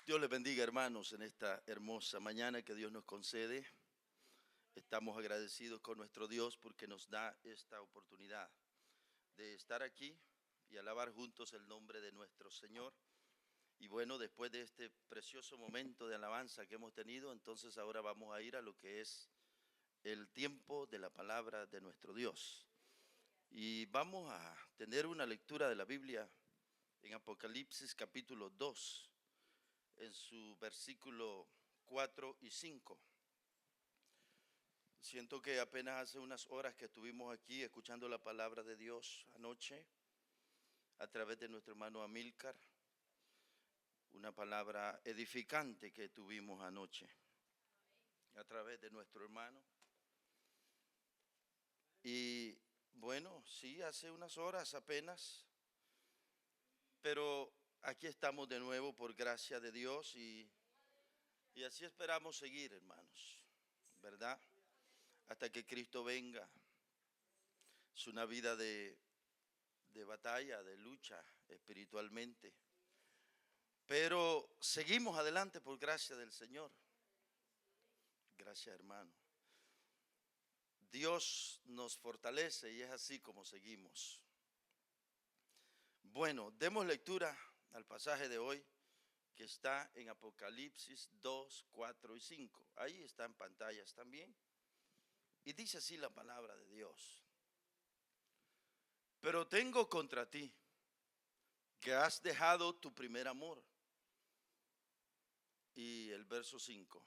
Dios les bendiga, hermanos, en esta hermosa mañana que Dios nos concede. Estamos agradecidos con nuestro Dios porque nos da esta oportunidad de estar aquí y alabar juntos el nombre de nuestro Señor. Y bueno, después de este precioso momento de alabanza que hemos tenido, entonces ahora vamos a ir a lo que es el tiempo de la palabra de nuestro Dios. Y vamos a tener una lectura de la Biblia en Apocalipsis capítulo 2. En su versículo 4 y 5. Siento que apenas hace unas horas que estuvimos aquí escuchando la palabra de Dios anoche a través de nuestro hermano Amílcar, una palabra edificante que tuvimos anoche a través de nuestro hermano. Y bueno, sí, hace unas horas apenas, pero aquí estamos de nuevo por gracia de Dios y así esperamos seguir, hermanos, ¿verdad? Hasta que Cristo venga. Es una vida de batalla, de lucha espiritualmente. Pero seguimos adelante por gracia del Señor. Gracias, hermano. Dios nos fortalece y es así como seguimos. Bueno, demos lectura al pasaje de hoy que está en Apocalipsis 2, 4 y 5. Ahí está en pantallas también. Y dice así la palabra de Dios. Pero tengo contra ti que has dejado tu primer amor. Y el verso 5.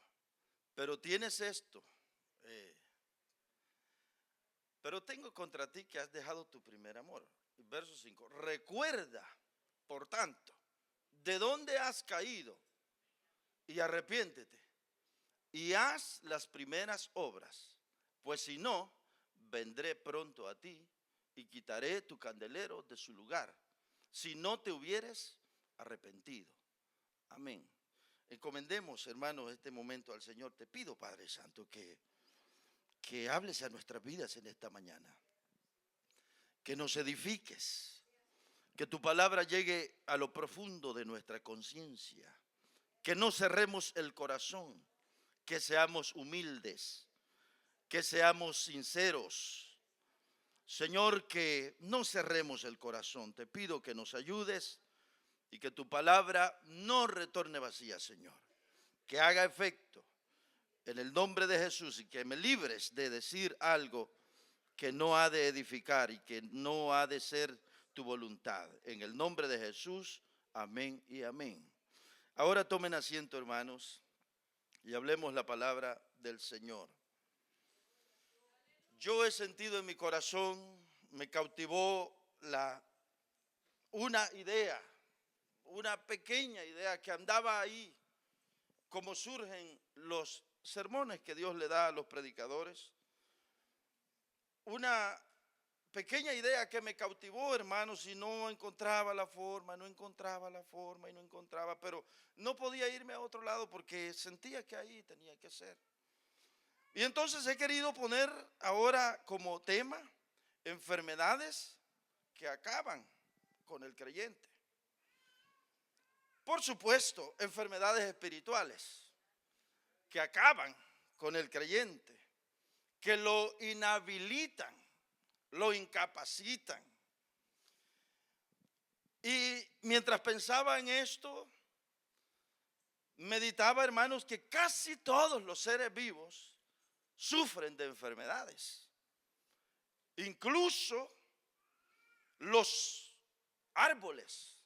Pero tienes esto. Pero tengo contra ti que has dejado tu primer amor. Verso 5. Recuerda, por tanto, de dónde has caído y arrepiéntete y haz las primeras obras. Pues si no, vendré pronto a ti y quitaré tu candelero de su lugar, si no te hubieres arrepentido. Amén. Encomendemos, hermanos, este momento al Señor. Te pido, Padre Santo, que hables a nuestras vidas en esta mañana, que nos edifiques, que tu palabra llegue a lo profundo de nuestra conciencia, que no cerremos el corazón, que seamos humildes, que seamos sinceros. Señor, que no cerremos el corazón. Te pido que nos ayudes y que tu palabra no retorne vacía, Señor, que haga efecto en el nombre de Jesús y que me libres de decir algo que no ha de edificar y que no ha de ser tu voluntad. En el nombre de Jesús, amén y amén. Ahora tomen asiento, hermanos, y hablemos la palabra del Señor. Yo he sentido en mi corazón, me cautivó una idea, una pequeña idea que andaba ahí, como surgen los sermones que Dios le da a los predicadores. Una pequeña idea que me cautivó, hermanos, y no encontraba la forma, pero no podía irme a otro lado porque sentía que ahí tenía que ser. Y entonces he querido poner ahora como tema enfermedades que acaban con el creyente. Por supuesto, enfermedades espirituales que acaban con el creyente, que lo inhabilitan, lo incapacitan. Y mientras pensaba en esto, meditaba, hermanos, que casi todos los seres vivos sufren de enfermedades. Incluso los árboles,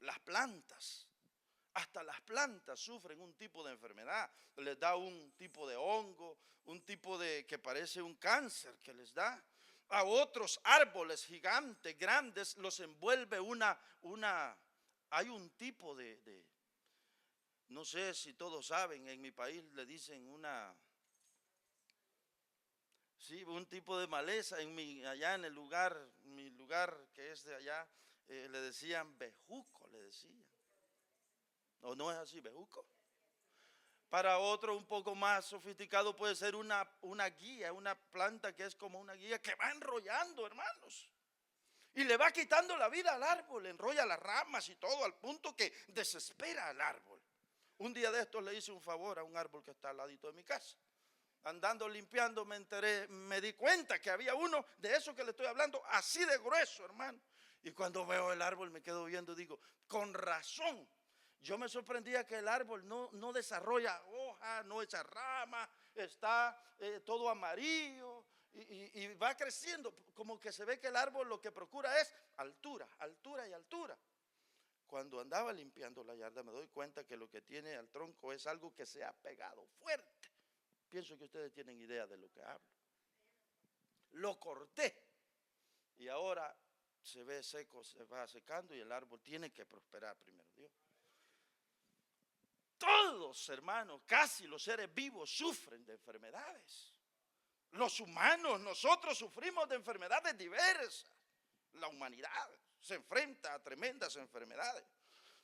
las plantas, hasta las plantas sufren un tipo de enfermedad. Les da un tipo de hongo, un tipo de que parece un cáncer que les da. A otros árboles gigantes, grandes, los envuelve hay un tipo no sé si todos saben, en mi país le dicen un tipo de maleza. Allá en mi lugar que es de allá, le decían bejuco, le decían. ¿O no es así, bejuco? Para otro un poco más sofisticado puede ser una guía, una planta que es como una guía que va enrollando, hermanos. Y le va quitando la vida al árbol, enrolla las ramas y todo al punto que desespera al árbol. Un día de estos le hice un favor a un árbol que está al ladito de mi casa. Andando limpiando me di cuenta que había uno de esos que le estoy hablando, así de grueso, hermano. Y cuando veo el árbol me quedo viendo, digo, con razón. Yo me sorprendía que el árbol no desarrolla hoja, no echa rama, está todo amarillo y va creciendo. Como que se ve que el árbol lo que procura es altura, altura y altura. Cuando andaba limpiando la yarda me doy cuenta que lo que tiene al tronco es algo que se ha pegado fuerte. Pienso que ustedes tienen idea de lo que hablo. Lo corté y ahora se ve seco, se va secando y el árbol tiene que prosperar primero Dios. Todos, hermanos, casi los seres vivos sufren de enfermedades. Los humanos, nosotros sufrimos de enfermedades diversas. La humanidad se enfrenta a tremendas enfermedades.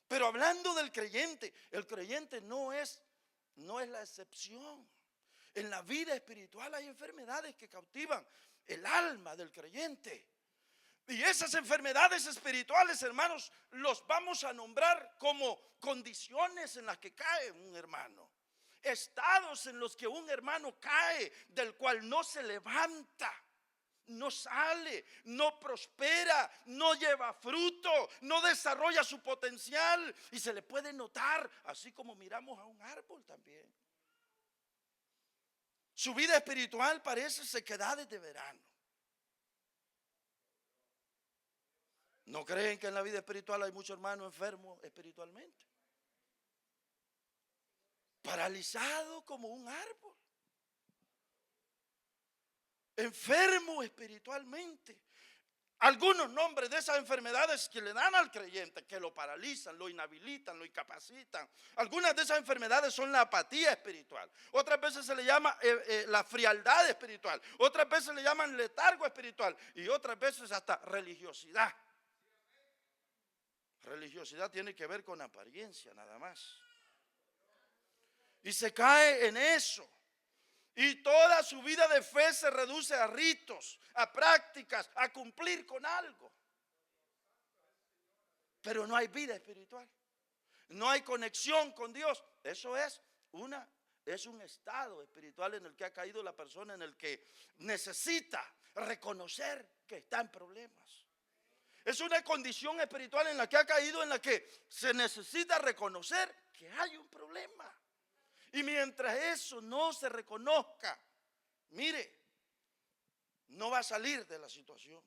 Pero hablando del creyente, el creyente no es la excepción. En la vida espiritual hay enfermedades que cautivan el alma del creyente. Y esas enfermedades espirituales, hermanos, los vamos a nombrar como condiciones en las que cae un hermano. Estados en los que un hermano cae, del cual no se levanta, no sale, no prospera, no lleva fruto, no desarrolla su potencial. Y se le puede notar, así como miramos a un árbol también. Su vida espiritual parece sequedades de verano. ¿No creen que en la vida espiritual hay muchos hermanos enfermos espiritualmente? Paralizado como un árbol. Enfermo espiritualmente. Algunos nombres de esas enfermedades que le dan al creyente, que lo paralizan, lo inhabilitan, lo incapacitan. Algunas de esas enfermedades son la apatía espiritual. Otras veces se le llama la frialdad espiritual. Otras veces le llaman letargo espiritual. Y otras veces hasta religiosidad. Religiosidad tiene que ver con apariencia nada más. Y se cae en eso. Y toda su vida de fe se reduce a ritos, a prácticas, a cumplir con algo. Pero no hay vida espiritual. No hay conexión con Dios. Eso es un estado espiritual en el que ha caído la persona, en el que necesita reconocer que está en problemas. Es una condición espiritual en la que ha caído, en la que se necesita reconocer que hay un problema. Y mientras eso no se reconozca, mire, no va a salir de la situación.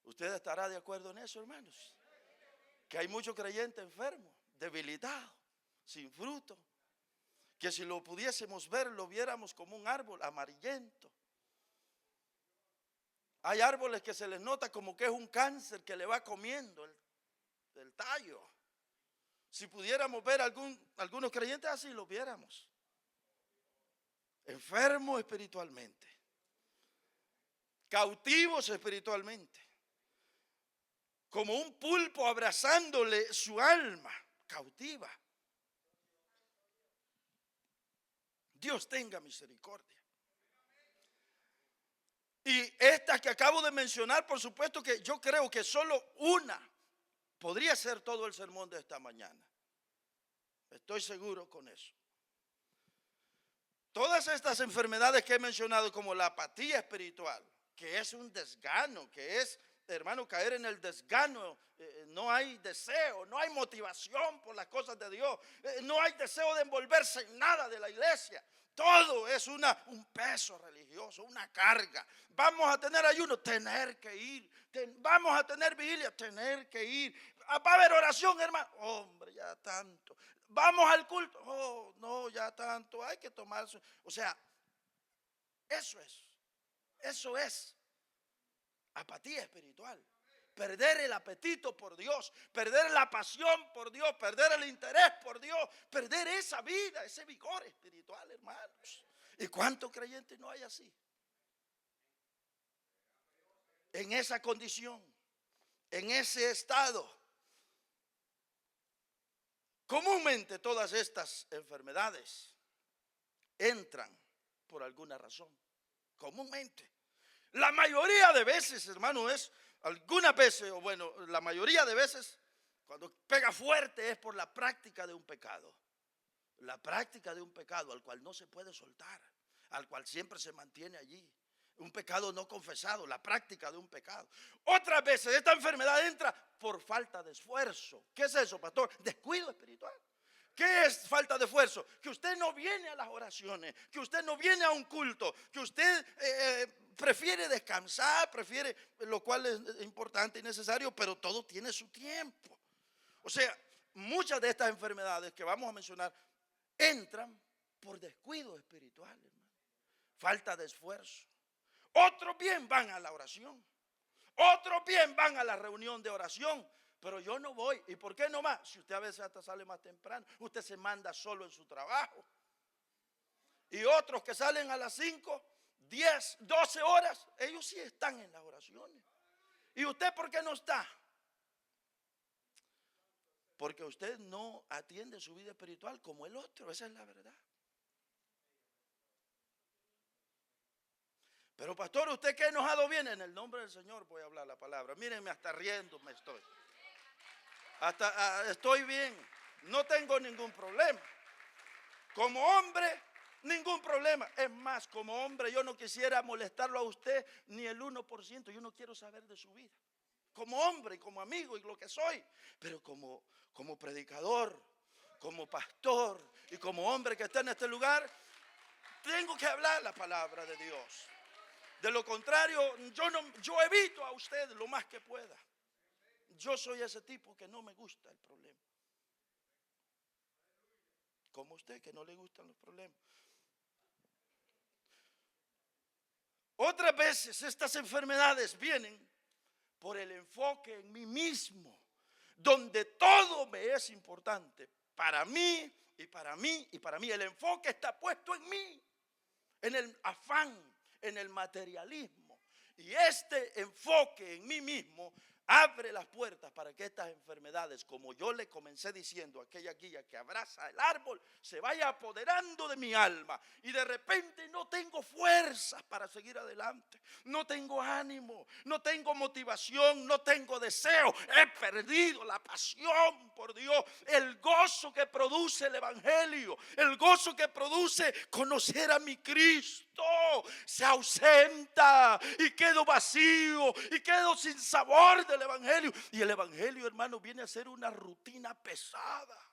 ¿Usted estará de acuerdo en eso, hermanos? Que hay muchos creyentes enfermos, debilitados, sin fruto. Que si lo pudiésemos ver, lo viéramos como un árbol amarillento. Hay árboles que se les nota como que es un cáncer que le va comiendo el tallo. Si pudiéramos ver algunos creyentes así, lo viéramos. Enfermos espiritualmente. Cautivos espiritualmente. Como un pulpo abrazándole su alma cautiva. Dios tenga misericordia. Y estas que acabo de mencionar, por supuesto que yo creo que solo una podría ser todo el sermón de esta mañana. Estoy seguro con eso. Todas estas enfermedades que he mencionado, como la apatía espiritual, que es un desgano, que es, hermano, caer en el desgano. No hay deseo, no hay motivación por las cosas de Dios. No hay deseo de envolverse en nada de la iglesia. Todo es un peso religioso, una carga. Vamos a tener ayuno, tener que ir. Vamos a tener vigilia, tener que ir. Va a haber oración, hermano. Hombre, ya tanto. Vamos al culto. Oh, no, ya tanto. Hay que tomarse. O sea, eso es apatía espiritual. Perder el apetito por Dios, perder la pasión por Dios, perder el interés por Dios, perder esa vida, ese vigor espiritual, hermanos. ¿Y cuántos creyentes no hay así? En esa condición, en ese estado. Comúnmente todas estas enfermedades entran por alguna razón. Comúnmente. La mayoría de veces, hermano, algunas veces, o bueno, la mayoría de veces Cuando pega fuerte es por la práctica de un pecado. La práctica de un pecado al cual no se puede soltar, al cual siempre se mantiene allí. Un pecado no confesado, la práctica de un pecado. Otras veces esta enfermedad entra por falta de esfuerzo. ¿Qué es eso, pastor? Descuido espiritual. ¿Qué es falta de esfuerzo? Que usted no viene a las oraciones, que usted no viene a un culto, que usted prefiere descansar, prefiere, lo cual es importante y necesario, pero todo tiene su tiempo. O sea, muchas de estas enfermedades que vamos a mencionar entran por descuido espiritual, hermano. Falta de esfuerzo. Otros bien van a la oración. Otros bien van a la reunión de oración. Pero yo no voy. ¿Y por qué no más? Si usted a veces hasta sale más temprano. Usted se manda solo en su trabajo. Y otros que salen a las 5, 10, 12 horas, ellos sí están en las oraciones. ¿Y usted por qué no está? Porque usted no atiende su vida espiritual como el otro. Esa es la verdad. Pero pastor, ¿usted qué enojado viene? En el nombre del Señor voy a hablar la palabra. Mírenme, hasta riendo me estoy. Hasta estoy bien. No tengo ningún problema. Como hombre, ningún problema. Es más, como hombre yo no quisiera molestarlo a usted ni el 1%. Yo no quiero saber de su vida. Como hombre y como amigo y lo que soy. Pero como predicador, como pastor y como hombre que está en este lugar, tengo que hablar la palabra de Dios. De lo contrario, yo evito a usted lo más que pueda. Yo soy ese tipo que no me gusta el problema. Como usted, que no le gustan los problemas. Otras veces estas enfermedades vienen por el enfoque en mí mismo, donde todo me es importante. Para mí y para mí y para mí. El enfoque está puesto en mí, en el afán, en el materialismo. Y este enfoque en mí mismo abre las puertas para que estas enfermedades, como yo le comencé diciendo, aquella guía que abraza el árbol, se vaya apoderando de mi alma. Y de repente no tengo fuerzas para seguir adelante. No tengo ánimo, no tengo motivación, no tengo deseo. He perdido la pasión por Dios, el gozo que produce el evangelio, el gozo que produce conocer a mi Cristo. Se ausenta y quedo vacío y quedo sin sabor del evangelio. Y el evangelio, hermano, viene a ser una rutina pesada.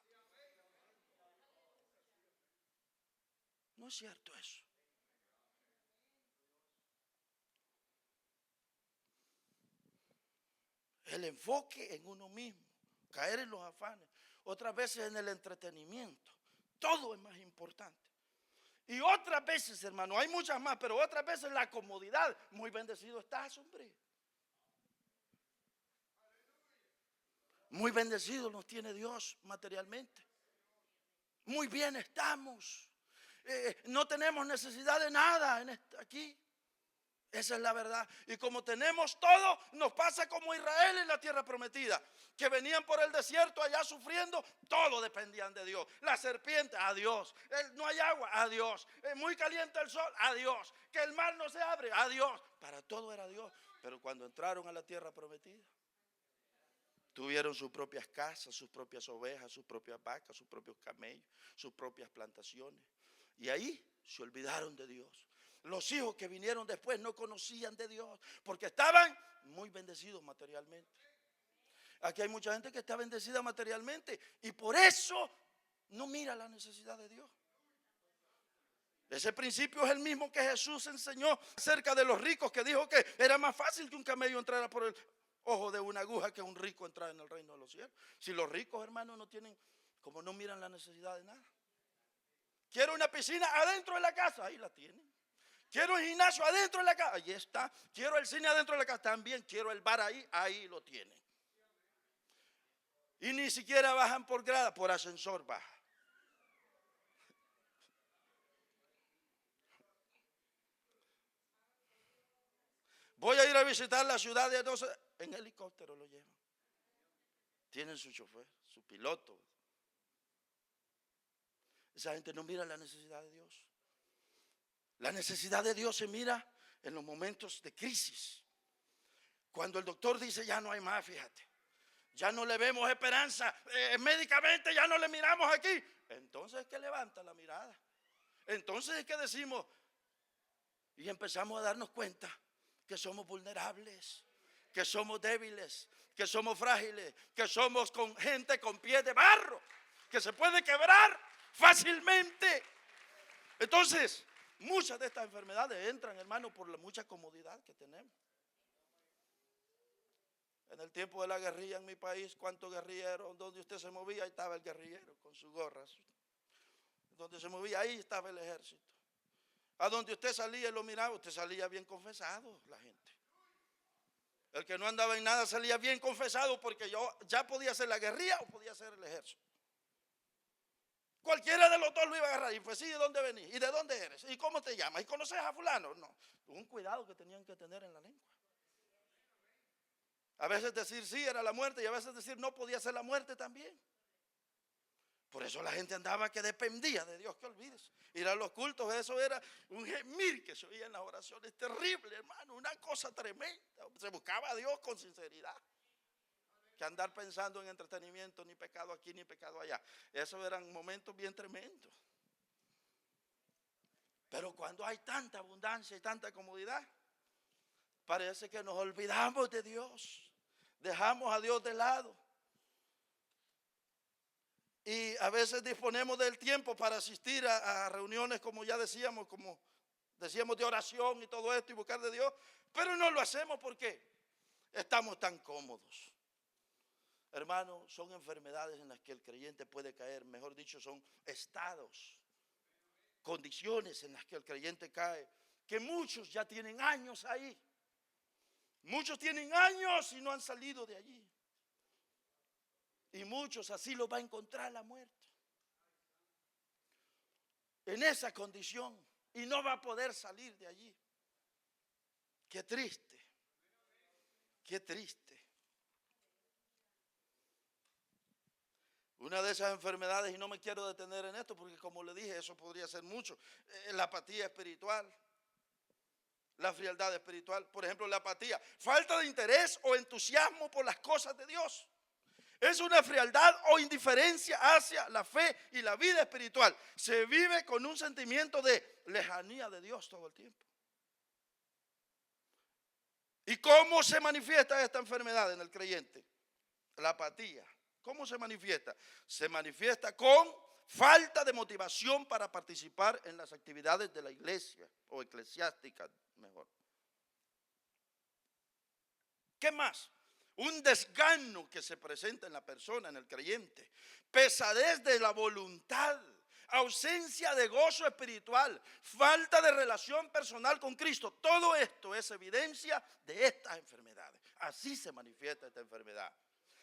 No es cierto eso. El enfoque en uno mismo, caer en los afanes, otras veces en el entretenimiento. Todo es más importante. Y otras veces, hermano, hay muchas más, pero otras veces la comodidad. Muy bendecido estás, hombre. Muy bendecido nos tiene Dios materialmente. Muy bien estamos. No tenemos necesidad de nada aquí. Esa es la verdad. Y como tenemos todo, nos pasa como Israel en la tierra prometida, que venían por el desierto allá sufriendo, todo dependían de Dios. La serpiente, a Dios. No hay agua, a Dios. Muy caliente el sol, a Dios. Que el mar no se abre, a Dios. Para todo era Dios. Pero cuando entraron a la tierra prometida, tuvieron sus propias casas, sus propias ovejas, sus propias vacas, sus propios camellos, sus propias plantaciones. Y ahí se olvidaron de Dios. Los hijos que vinieron después no conocían de Dios porque estaban muy bendecidos materialmente. Aquí hay mucha gente que está bendecida materialmente y por eso no mira la necesidad de Dios. Ese principio es el mismo que Jesús enseñó acerca de los ricos, que dijo que era más fácil que un camello entrara por el ojo de una aguja que un rico entrar en el reino de los cielos. Si los ricos, hermanos, no tienen, como no miran la necesidad de nada. Quiero una piscina adentro de la casa, ahí la tienen. Quiero un gimnasio adentro de la casa, ahí está. Quiero el cine adentro de la casa, también. Quiero el bar ahí lo tienen. Y ni siquiera bajan por grada, por ascensor baja. Voy a ir a visitar la ciudad de 12, en helicóptero lo llevan. Tienen su chofer, su piloto. Esa gente no mira la necesidad de Dios. La necesidad de Dios se mira en los momentos de crisis. Cuando el doctor dice ya no hay más, fíjate. Ya no le vemos esperanza. Médicamente ya no le miramos aquí. Entonces es que levanta la mirada. Entonces es que decimos y empezamos a darnos cuenta que somos vulnerables, que somos débiles, que somos frágiles, que somos con gente con pies de barro, que se puede quebrar fácilmente. Entonces, muchas de estas enfermedades entran, hermano, por la mucha comodidad que tenemos. En el tiempo de la guerrilla en mi país, ¿cuántos guerrilleros? Donde usted se movía, ahí estaba el guerrillero con sus gorras. Donde se movía, ahí estaba el ejército. A donde usted salía y lo miraba, usted salía bien confesado, la gente. El que no andaba en nada salía bien confesado, porque yo ya podía ser la guerrilla o podía ser el ejército. Cualquiera de los dos lo iba a agarrar. Y pues sí, ¿de dónde venís? ¿Y de dónde eres? ¿Y cómo te llamas? ¿Y conoces a fulano? No. Un cuidado que tenían que tener en la lengua. A veces decir sí era la muerte y a veces decir no podía ser la muerte también. Por eso la gente andaba que dependía de Dios, que olvides. Ir a los cultos, eso era un gemir que se oía en las oraciones. Terrible, hermano, una cosa tremenda. Se buscaba a Dios con sinceridad. Que andar pensando en entretenimiento, ni pecado aquí, ni pecado allá. Esos eran momentos bien tremendos. Pero cuando hay tanta abundancia y tanta comodidad, parece que nos olvidamos de Dios. Dejamos a Dios de lado. Y a veces disponemos del tiempo para asistir a reuniones, como ya decíamos, de oración y todo esto y buscar de Dios. Pero no lo hacemos porque estamos tan cómodos. Hermanos, son enfermedades en las que el creyente puede caer. Mejor dicho, son estados, condiciones en las que el creyente cae. Que muchos ya tienen años ahí. Muchos tienen años y no han salido de allí. Y muchos así los va a encontrar la muerte. En esa condición. Y no va a poder salir de allí. Qué triste. Qué triste. Una de esas enfermedades, y no me quiero detener en esto porque como le dije, eso podría ser mucho. La apatía espiritual. La frialdad espiritual. Por ejemplo, la apatía. Falta de interés o entusiasmo por las cosas de Dios. Es una frialdad o indiferencia hacia la fe y la vida espiritual. Se vive con un sentimiento de lejanía de Dios todo el tiempo. ¿Y cómo se manifiesta esta enfermedad en el creyente? La apatía. ¿Cómo se manifiesta? Se manifiesta con falta de motivación para participar en las actividades de la iglesia o eclesiástica, mejor. ¿Qué más? Un desgano que se presenta en la persona, en el creyente. Pesadez de la voluntad. Ausencia de gozo espiritual. Falta de relación personal con Cristo. Todo esto es evidencia de estas enfermedades. Así se manifiesta esta enfermedad.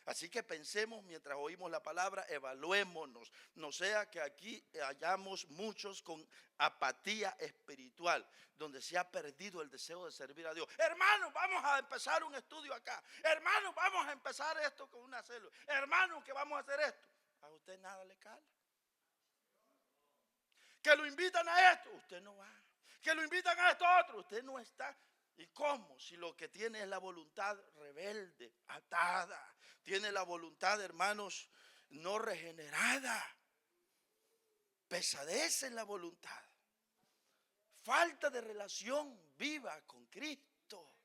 Así que pensemos mientras oímos la palabra, evaluémonos. No sea que aquí hayamos muchos con apatía espiritual, donde se ha perdido el deseo de servir a Dios. Hermanos, vamos a empezar un estudio acá. Hermanos, vamos a empezar esto con una célula. Hermanos, que vamos a hacer esto. A usted nada le cala. Que lo invitan a esto, usted no va. Que lo invitan a esto otro, usted no está. ¿Y cómo? Si lo que tiene es la voluntad rebelde, atada. Tiene la voluntad, hermanos, no regenerada. Pesadez en la voluntad. Falta de relación viva con Cristo.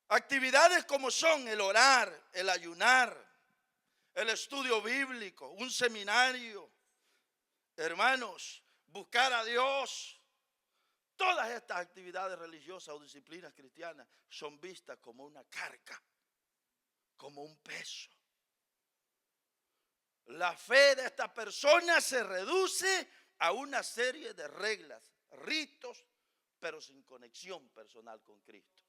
Actividades como son el orar, el ayunar, el estudio bíblico, un seminario. Hermanos, buscar a Dios. Todas estas actividades religiosas o disciplinas cristianas son vistas como una carga, como un peso. La fe de esta persona se reduce a una serie de reglas, ritos, pero sin conexión personal con Cristo.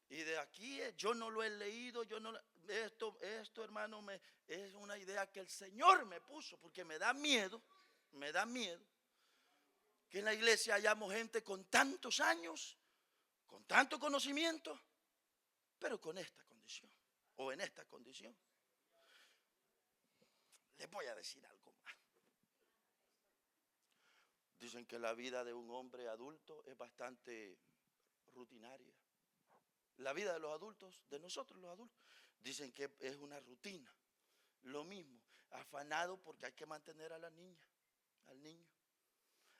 Y de aquí yo no lo he leído, esto hermano, es una idea que el Señor me puso, porque me da miedo que en la iglesia hayamos gente con tantos años, con tanto conocimiento, pero con esta condición, o en esta condición. Les voy a decir algo más. Dicen que la vida de un hombre adulto es bastante rutinaria. La vida de los adultos, de nosotros los adultos, dicen que es una rutina. Lo mismo, afanado porque hay que mantener a la niña, al niño.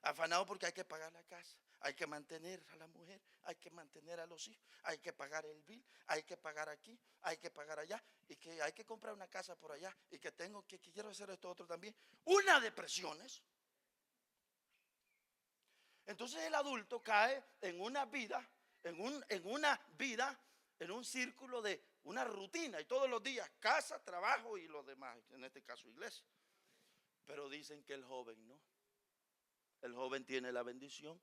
Afanado porque hay que pagar la casa, hay que mantener a la mujer, hay que mantener a los hijos, hay que pagar el bill, hay que pagar aquí, hay que pagar allá, y que hay que comprar una casa por allá, y que quiero hacer esto otro también. Una de presiones. Entonces el adulto cae en una vida, en un círculo de una rutina, y todos los días casa, trabajo y los demás, en este caso iglesia. Pero dicen que el joven no. El joven tiene la bendición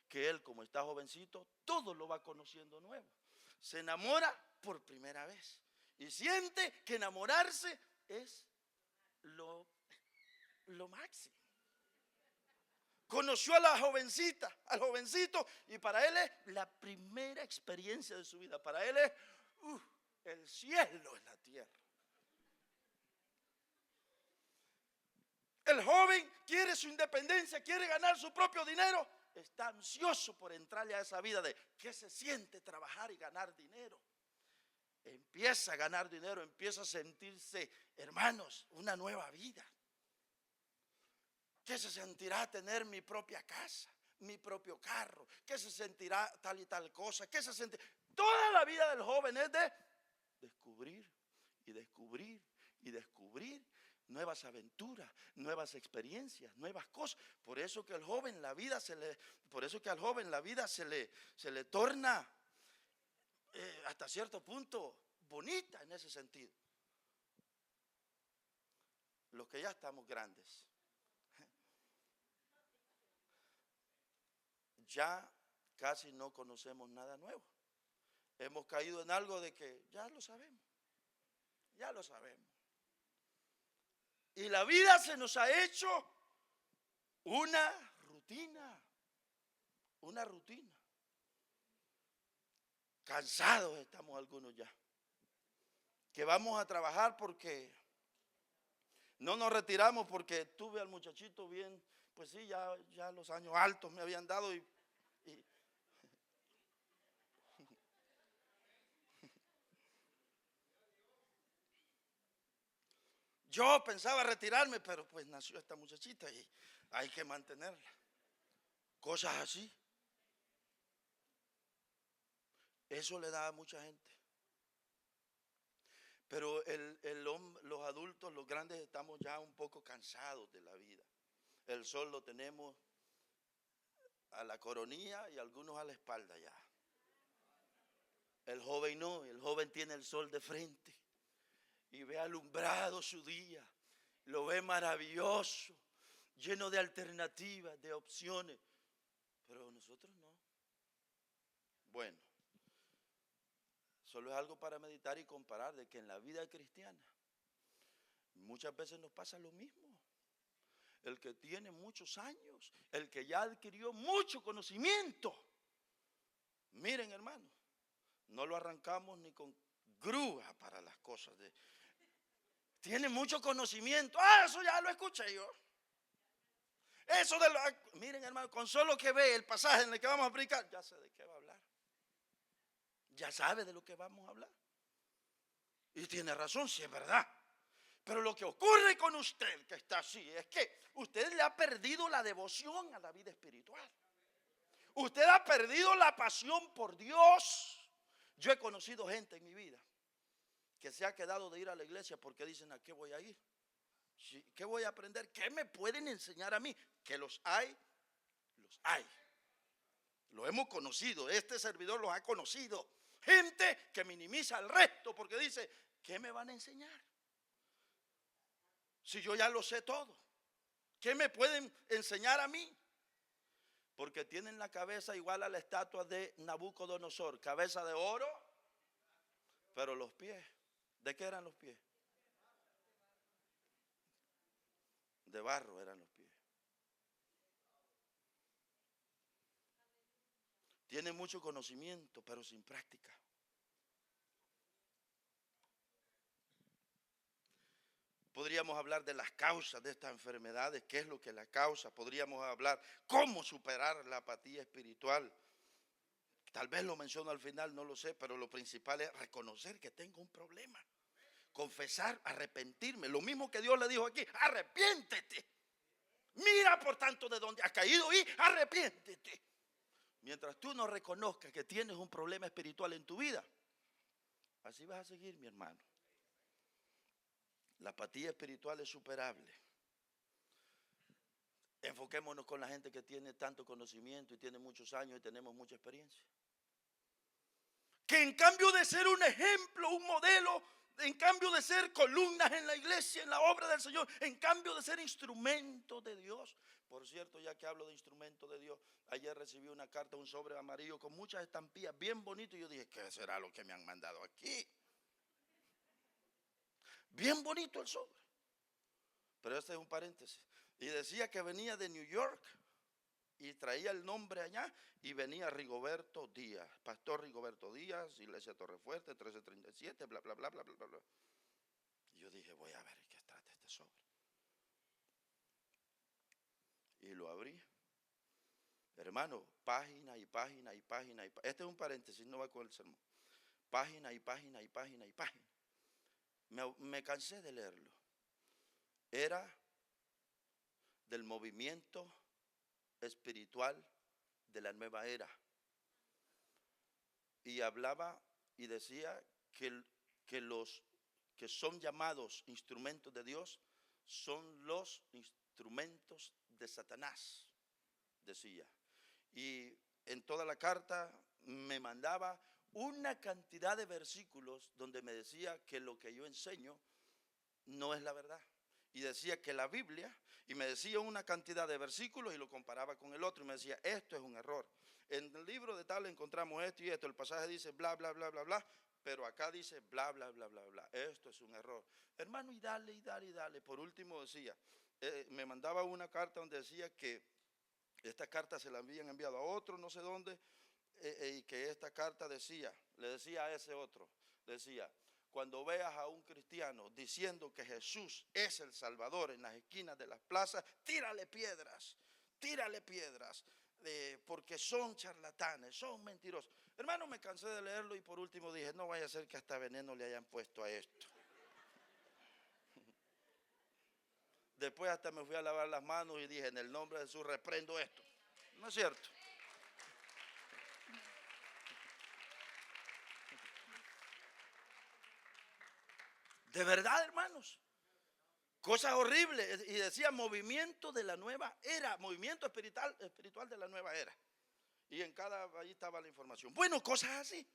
que él, como está jovencito, todo lo va conociendo nuevo. Se enamora por primera vez y siente que enamorarse es lo máximo. Conoció a la jovencita, al jovencito, y para él es la primera experiencia de su vida. Para él es el cielo en la tierra. El joven quiere su independencia, quiere ganar su propio dinero. Está ansioso por entrarle a esa vida de qué se siente trabajar y ganar dinero. Empieza a ganar dinero, empieza a sentirse, hermanos, una nueva vida. ¿Qué se sentirá tener mi propia casa, mi propio carro? ¿Qué se sentirá tal y tal cosa? ¿Qué se sentirá? Toda la vida del joven es de descubrir y descubrir y descubrir nuevas aventuras, nuevas experiencias, nuevas cosas. Por eso que al joven la vida se le torna hasta cierto punto bonita en ese sentido. Los que ya estamos grandes, ya casi no conocemos nada nuevo. Hemos caído en algo de que ya lo sabemos. Y la vida se nos ha hecho una rutina. Cansados estamos algunos ya. Que vamos a trabajar porque no nos retiramos porque tuve al muchachito bien, pues sí, ya los años altos me habían dado y yo pensaba retirarme, pero pues nació esta muchachita y hay que mantenerla. Cosas así. Eso le da a mucha gente. Pero los adultos, los grandes, estamos ya un poco cansados de la vida. El sol lo tenemos a la coronilla y algunos a la espalda ya. El joven no, el joven tiene el sol de frente y ve alumbrado su día, lo ve maravilloso, lleno de alternativas, de opciones, pero nosotros no. Bueno, solo es algo para meditar y comparar de que en la vida cristiana muchas veces nos pasa lo mismo. El que tiene muchos años, el que ya adquirió mucho conocimiento, miren hermano, no lo arrancamos ni con grúa para las cosas tiene mucho conocimiento. Eso ya lo escuché yo. Miren hermano, con solo que ve el pasaje en el que vamos a aplicar, ya sé de qué va a hablar. Ya sabe de lo que vamos a hablar. Y tiene razón, si es verdad. Pero lo que ocurre con usted que está así es que usted le ha perdido la devoción a la vida espiritual. Usted ha perdido la pasión por Dios. Yo he conocido gente en mi vida que se ha quedado de ir a la iglesia porque dicen, ¿a qué voy a ir? ¿Qué voy a aprender? ¿Qué me pueden enseñar a mí? Que los hay. Lo hemos conocido, este servidor los ha conocido. Gente que minimiza al resto porque dice, ¿qué me van a enseñar? Si yo ya lo sé todo. ¿Qué me pueden enseñar a mí? Porque tienen la cabeza igual a la estatua de Nabucodonosor, cabeza de oro, pero los pies, ¿de qué eran los pies? De barro eran los pies. Tienen mucho conocimiento, pero sin práctica. Podríamos hablar de las causas de estas enfermedades, qué es lo que la causa. Podríamos hablar cómo superar la apatía espiritual. Tal vez lo menciono al final, no lo sé, pero lo principal es reconocer que tengo un problema. Confesar, arrepentirme. Lo mismo que Dios le dijo aquí, arrepiéntete. Mira por tanto de dónde has caído y arrepiéntete. Mientras tú no reconozcas que tienes un problema espiritual en tu vida, así vas a seguir, mi hermano. La apatía espiritual es superable. Enfoquémonos con la gente que tiene tanto conocimiento y tiene muchos años y tenemos mucha experiencia. Que en cambio de ser un ejemplo, un modelo, en cambio de ser columnas en la iglesia, en la obra del Señor, en cambio de ser instrumento de Dios. Por cierto, ya que hablo de instrumento de Dios, ayer recibí una carta, un sobre amarillo con muchas estampillas, bien bonito, y yo dije, ¿qué será lo que me han mandado aquí? Bien bonito el sobre. Pero este es un paréntesis. Y decía que venía de New York y traía el nombre allá y venía Rigoberto Díaz, Pastor Rigoberto Díaz, Iglesia Torrefuerte, 1337, bla, bla, bla, bla, bla, bla. Y yo dije, voy a ver qué trata este sobre. Y lo abrí. Hermano, página y página y página y página. Este es un paréntesis, no va con el sermón. Página y página y página y página. Me cansé de leerlo. Era del movimiento espiritual de la nueva era. Y hablaba y decía que los que son llamados instrumentos de Dios son los instrumentos de Satanás, decía. Y en toda la carta me mandaba una cantidad de versículos donde me decía que lo que yo enseño no es la verdad. Y decía que la Biblia, y me decía una cantidad de versículos y lo comparaba con el otro y me decía, esto es un error. En el libro de tal encontramos esto y esto, el pasaje dice bla, bla, bla, bla, bla, pero acá dice bla, bla, bla, bla, bla. Esto es un error. Hermano, y dale, y dale, y dale. Por último decía, me mandaba una carta donde decía que esta carta se la habían enviado a otro, no sé dónde, y que esta carta decía, le decía a ese otro, decía, cuando veas a un cristiano diciendo que Jesús es el Salvador en las esquinas de las plazas, tírale piedras, porque son charlatanes, son mentirosos. Hermano, me cansé de leerlo y por último dije, no vaya a ser que hasta veneno le hayan puesto a esto. Después hasta me fui a lavar las manos y dije, en el nombre de Jesús reprendo esto. ¿No es cierto? De verdad, hermanos. Cosas horribles. Y decía movimiento de la nueva era, movimiento espiritual de la nueva era. Y ahí estaba la información. Bueno, cosas así.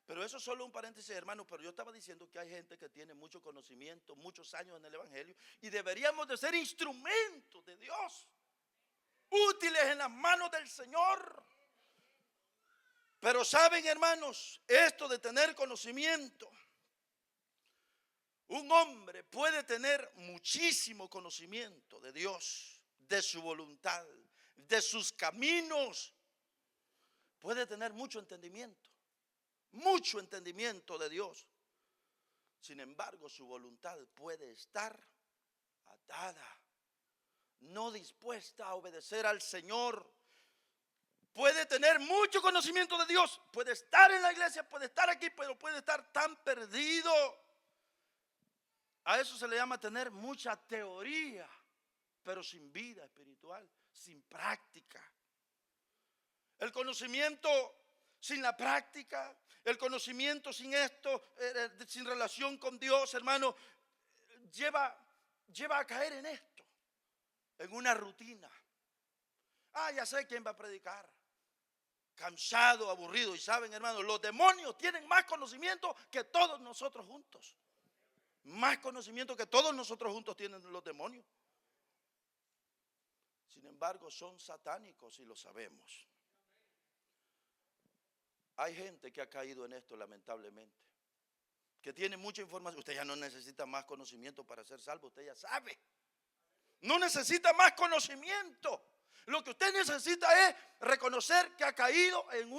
Pero eso es solo un paréntesis, hermano. Pero yo estaba diciendo que hay gente que tiene mucho conocimiento, muchos años en el Evangelio. Y deberíamos de ser instrumentos de Dios. Útiles en las manos del Señor. Pero saben, hermanos, esto de tener conocimiento. Un hombre puede tener muchísimo conocimiento de Dios, de su voluntad, de sus caminos. Puede tener mucho entendimiento de Dios. Sin embargo, su voluntad puede estar atada, no dispuesta a obedecer al Señor. Puede tener mucho conocimiento de Dios, puede estar en la iglesia, puede estar aquí, pero puede estar tan perdido. A eso se le llama tener mucha teoría, pero sin vida espiritual, sin práctica. El conocimiento sin la práctica, el conocimiento sin esto, sin relación con Dios, hermano, lleva a caer en esto, en una rutina. Ya sé quién va a predicar. Cansado, aburrido. Y saben, hermano, los demonios tienen más conocimiento que todos nosotros juntos. Más conocimiento que todos nosotros juntos tienen los demonios. Sin embargo, son satánicos y lo sabemos. Hay gente que ha caído en esto lamentablemente, que tiene mucha información. Usted ya no necesita más conocimiento para ser salvo, usted ya sabe. No necesita más conocimiento. Lo que usted necesita es reconocer que ha caído en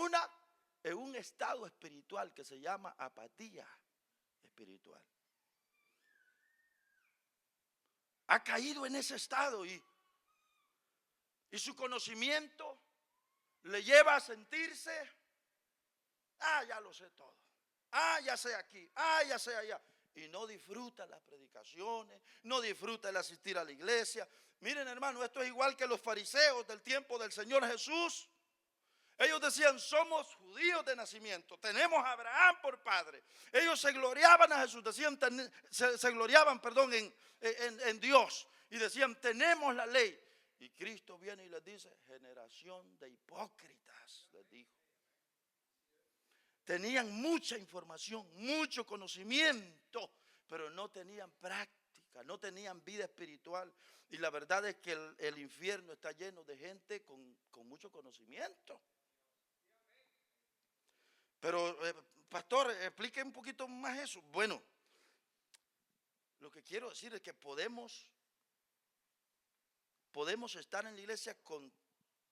un estado espiritual que se llama apatía espiritual. Ha caído en ese estado y su conocimiento le lleva a sentirse Ah, ya lo sé todo. Ah, ya sé aquí. Ah, ya sé allá. Y no disfruta las predicaciones, no disfruta el asistir a la iglesia. Miren, hermano, esto es igual que los fariseos del tiempo del Señor Jesús. Ellos decían, somos judíos de nacimiento, tenemos a Abraham por padre. Ellos se gloriaban a Jesús, decían, se gloriaban, perdón, en Dios. Y decían, tenemos la ley. Y Cristo viene y les dice, generación de hipócritas, les dijo. Tenían mucha información, mucho conocimiento, pero no tenían práctica, no tenían vida espiritual. Y la verdad es que el infierno está lleno de gente con mucho conocimiento. Pero, pastor, explique un poquito más eso. Bueno, lo que quiero decir es que podemos estar en la iglesia con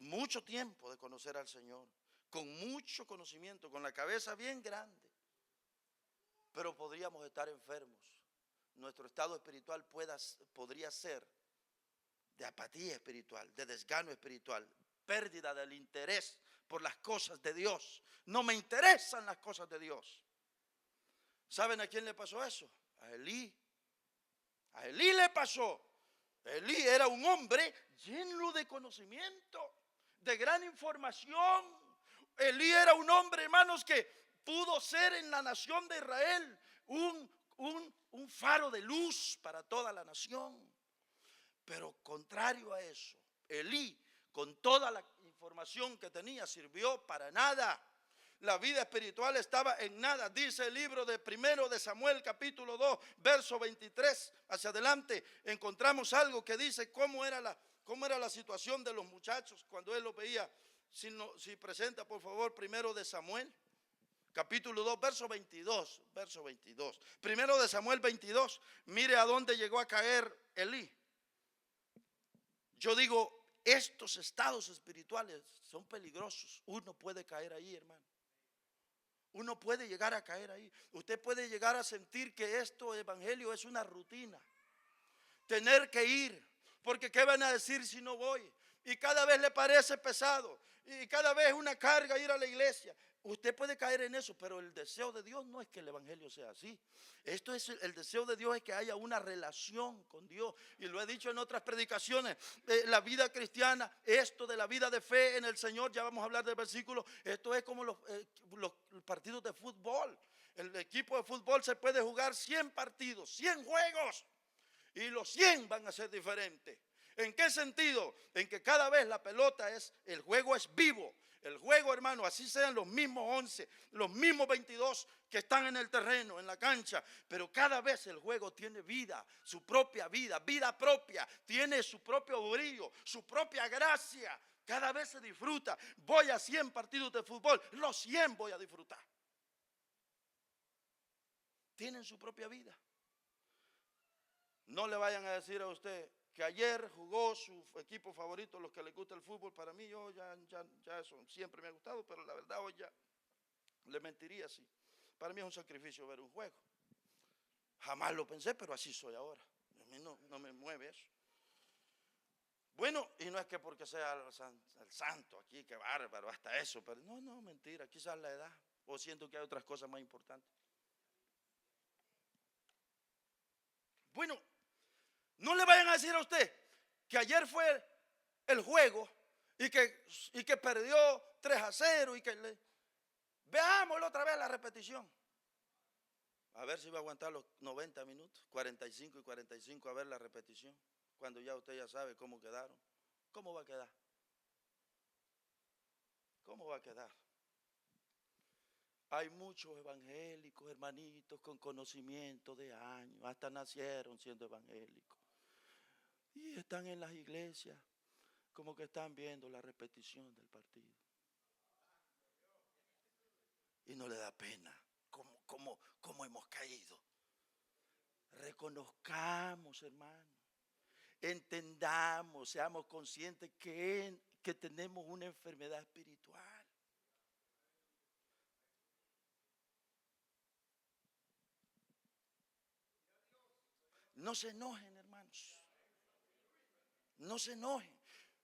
mucho tiempo de conocer al Señor, con mucho conocimiento, con la cabeza bien grande, pero podríamos estar enfermos. Nuestro estado espiritual podría ser de apatía espiritual, de desgano espiritual, pérdida del interés por las cosas de Dios. No me interesan las cosas de Dios. ¿Saben a quién le pasó eso? A Elí. A Elí le pasó. Elí era un hombre lleno de conocimiento, de gran información. Elí era un hombre, hermanos, que pudo ser en la nación de Israel un faro de luz para toda la nación. Pero contrario a eso, Elí, con toda la información que tenía, sirvió para nada. La vida espiritual estaba en nada. Dice el libro de 1 de Samuel capítulo 2 verso 23 hacia adelante. Encontramos algo que dice cómo era la situación de los muchachos cuando él los veía. Si presenta por favor 1 de Samuel capítulo 2 verso 22. 1 de Samuel 22. Mire a dónde llegó a caer Elí. Yo digo, estos estados espirituales son peligrosos. Uno puede caer ahí, hermano. Uno puede llegar a caer ahí. Usted puede llegar a sentir que esto evangelio es una rutina. Tener que ir, porque ¿qué van a decir si no voy? Y cada vez le parece pesado, y cada vez es una carga ir a la iglesia. Usted puede caer en eso, pero el deseo de Dios no es que el evangelio sea así. El deseo de Dios es que haya una relación con Dios. Y lo he dicho en otras predicaciones, la vida cristiana, esto de la vida de fe en el Señor, ya vamos a hablar del versículo, esto es como los partidos de fútbol. El equipo de fútbol se puede jugar 100 partidos, 100 juegos, y los 100 van a ser diferentes. ¿En qué sentido? En que cada vez el juego es vivo. El juego, hermano, así sean los mismos 11, los mismos 22 que están en el terreno, en la cancha, pero cada vez el juego tiene vida, su propia vida propia, tiene su propio brillo, su propia gracia. Cada vez se disfruta. Voy a 100 partidos de fútbol, los 100 voy a disfrutar. Tienen su propia vida. No le vayan a decir a usted que ayer jugó su equipo favorito, los que les gusta el fútbol. Para mí, yo ya eso siempre me ha gustado, pero la verdad hoy ya le mentiría así. Para mí es un sacrificio ver un juego. Jamás lo pensé, pero así soy ahora. A mí no me mueve eso. Bueno, y no es que porque sea el santo aquí, que bárbaro, hasta eso, pero no, mentira, quizás la edad, o siento que hay otras cosas más importantes. Bueno, no le vayan a decir a usted que ayer fue el juego y que perdió 3-0 y que veámoslo otra vez la repetición. A ver si va a aguantar los 90 minutos, 45 y 45, a ver la repetición. Cuando ya usted ya sabe cómo quedaron. ¿Cómo va a quedar? ¿Cómo va a quedar? Hay muchos evangélicos, hermanitos, con conocimiento de años, hasta nacieron siendo evangélicos. Y están en las iglesias como que están viendo la repetición del partido. Y no le da pena. ¿Cómo hemos caído? Reconozcamos, hermano. Entendamos, seamos conscientes que tenemos una enfermedad espiritual. No se enojen, hermanos. No se enojen.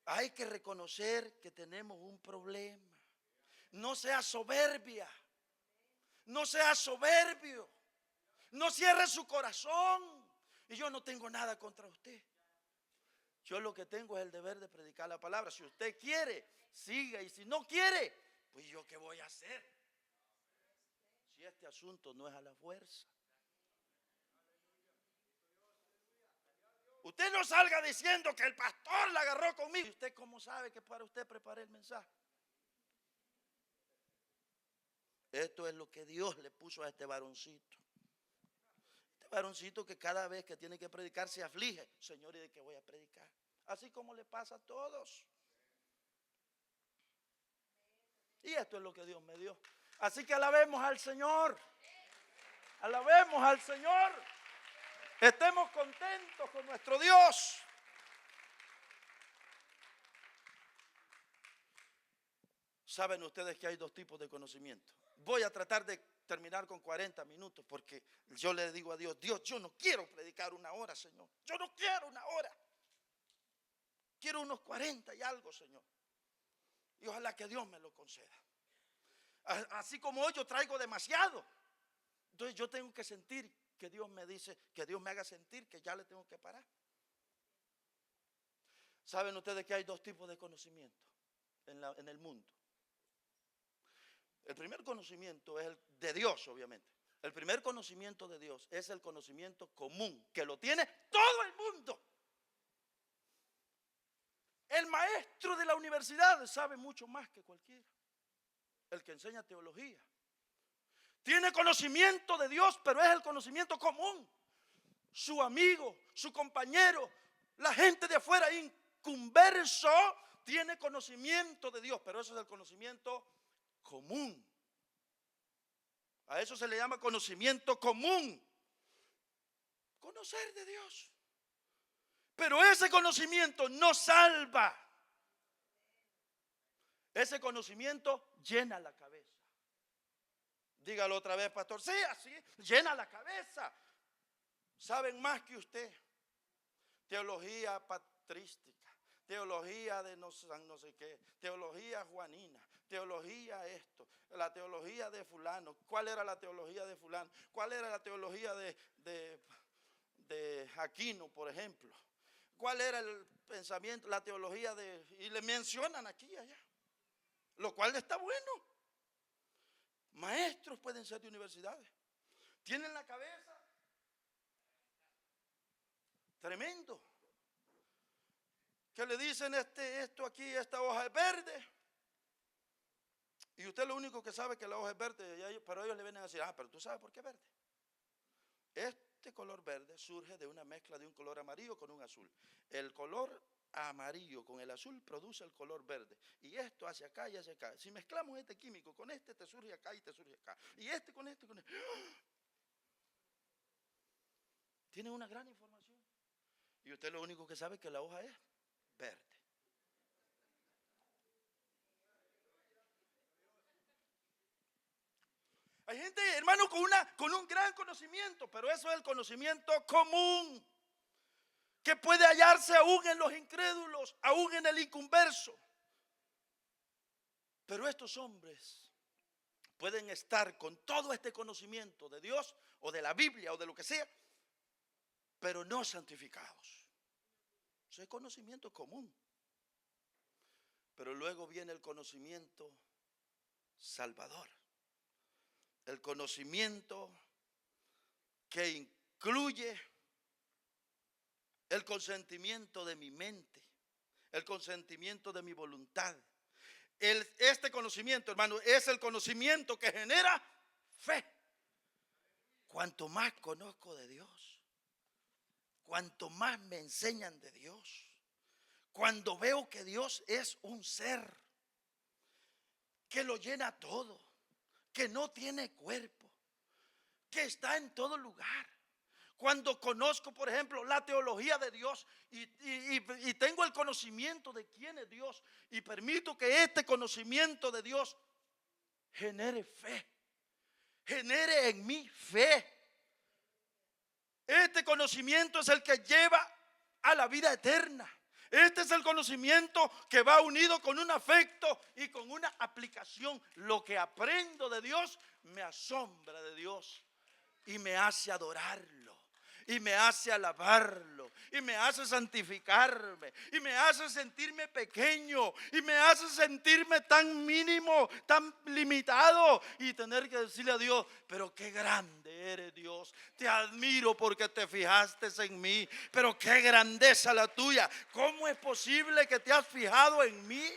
Hay que reconocer que tenemos un problema. No sea soberbia. No sea soberbio. No cierre su corazón. Y yo no tengo nada contra usted. Yo lo que tengo es el deber de predicar la palabra. Si usted quiere, siga. Y si no quiere, pues yo qué voy a hacer. Si este asunto no es a la fuerza. Usted no salga diciendo que el pastor la agarró conmigo. ¿Y usted cómo sabe que para usted preparé el mensaje? Esto es lo que Dios le puso a este varoncito. Este varoncito que cada vez que tiene que predicar se aflige. Señor, ¿y de qué voy a predicar? Así como le pasa a todos. Y esto es lo que Dios me dio. Así que alabemos al Señor. Alabemos al Señor. Estemos contentos con nuestro Dios. Saben ustedes que hay dos tipos de conocimiento. Voy a tratar de terminar con 40 minutos porque yo le digo a Dios, Dios, yo no quiero predicar una hora, Señor. Yo no quiero una hora. Quiero unos 40 y algo, Señor. Y ojalá que Dios me lo conceda. Así como hoy yo traigo demasiado. Entonces yo tengo que sentir que Dios me dice, que Dios me haga sentir que ya le tengo que parar. ¿Saben ustedes que hay dos tipos de conocimiento en el mundo? El primer conocimiento es el de Dios, obviamente. El primer conocimiento de Dios es el conocimiento común, que lo tiene todo el mundo. El maestro de la universidad sabe mucho más que cualquiera. El que enseña teología tiene conocimiento de Dios, pero es el conocimiento común. Su amigo, su compañero, la gente de afuera inconverso tiene conocimiento de Dios, pero eso es el conocimiento común. A eso se le llama conocimiento común. Conocer de Dios. Pero ese conocimiento no salva. Ese conocimiento llena la cabeza. Dígalo otra vez, pastor. Sí, así, llena la cabeza. Saben más que usted. Teología patrística, teología de no sé qué, teología juanina, teología esto, la teología de fulano. ¿Cuál era la teología de fulano? ¿Cuál era la teología de Aquino, por ejemplo? ¿Cuál era el pensamiento, la teología de... Y le mencionan aquí y allá, lo cual está bueno. Maestros pueden ser de universidades. Tienen la cabeza tremendo. Que le dicen esto aquí, esta hoja es verde. Y usted lo único que sabe es que la hoja es verde, pero ellos le vienen a decir, pero tú sabes por qué es verde. Este color verde surge de una mezcla de un color amarillo con un azul. El color amarillo con el azul produce el color verde. Y esto hacia acá y hacia acá. Si mezclamos este químico con este, te surge acá y te surge acá. Y este con este, con este. Tiene una gran información. Y usted lo único que sabe es que la hoja es verde. Hay gente, hermano, con un gran conocimiento, pero eso es el conocimiento común, que puede hallarse aún en los incrédulos, aún en el inconverso. Pero estos hombres pueden estar con todo este conocimiento de Dios o de la Biblia o de lo que sea, pero no santificados. Eso es conocimiento común. Pero luego viene el conocimiento salvador. El conocimiento que incluye el consentimiento de mi mente, el consentimiento de mi voluntad. Este conocimiento, hermano, es el conocimiento que genera fe. Cuanto más conozco de Dios, cuanto más me enseñan de Dios, cuando veo que Dios es un ser que lo llena todo, que no tiene cuerpo, que está en todo lugar. Cuando conozco, por ejemplo, la teología de Dios y tengo el conocimiento de quién es Dios y permito que este conocimiento de Dios genere fe, genere en mí fe. Este conocimiento es el que lleva a la vida eterna. Este es el conocimiento que va unido con un afecto y con una aplicación. Lo que aprendo de Dios me asombra de Dios y me hace adorarlo, y me hace alabarlo, y me hace santificarme, y me hace sentirme pequeño, y me hace sentirme tan mínimo, tan limitado, y tener que decirle a Dios: pero qué grande eres, Dios, te admiro porque te fijaste en mí, pero qué grandeza la tuya, ¿cómo es posible que te has fijado en mí?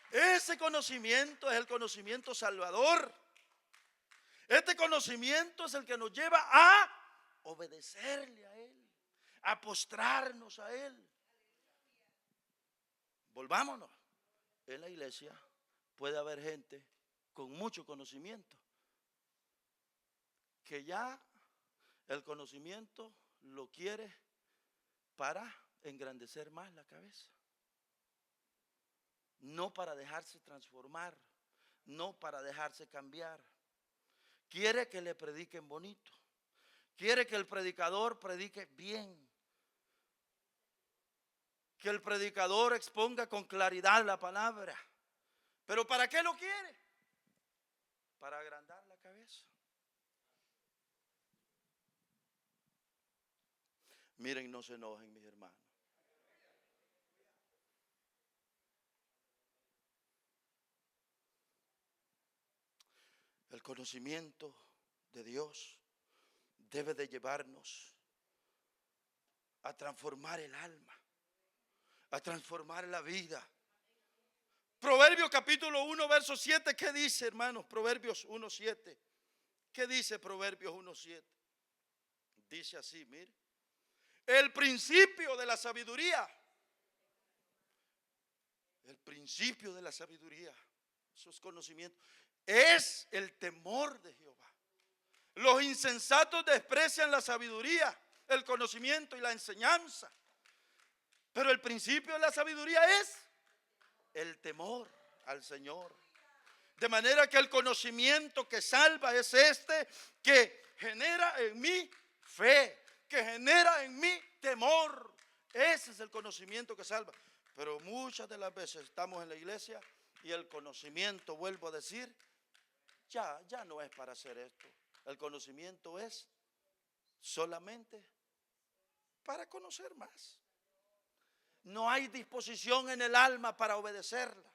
Ese conocimiento es el conocimiento salvador. Este conocimiento es el que nos lleva a obedecerle a Él, a postrarnos a Él. Volvámonos. En la iglesia puede haber gente con mucho conocimiento, que ya el conocimiento lo quiere para engrandecer más la cabeza, no para dejarse transformar, no para dejarse cambiar. Quiere que le prediquen bonito, quiere que el predicador predique bien, que el predicador exponga con claridad la palabra. ¿Pero para qué lo quiere? Para agrandar la cabeza. Miren, no se enojen, mis hermanos. El conocimiento de Dios debe de llevarnos a transformar el alma, a transformar la vida. Proverbios capítulo 1, verso 7, ¿qué dice, hermanos? Proverbios 1, 7. ¿Qué dice Proverbios 1, 7? Dice así, mire: el principio de la sabiduría. El principio de la sabiduría, eso es conocimiento, es el temor de Jehová. Los insensatos desprecian la sabiduría, el conocimiento y la enseñanza. Pero el principio de la sabiduría es el temor al Señor. De manera que el conocimiento que salva es este, que genera en mí fe, que genera en mí temor. Ese es el conocimiento que salva. Pero muchas de las veces estamos en la iglesia y el conocimiento, vuelvo a decir, ya no es para hacer esto. El conocimiento es solamente para conocer más. No hay disposición en el alma para obedecerla.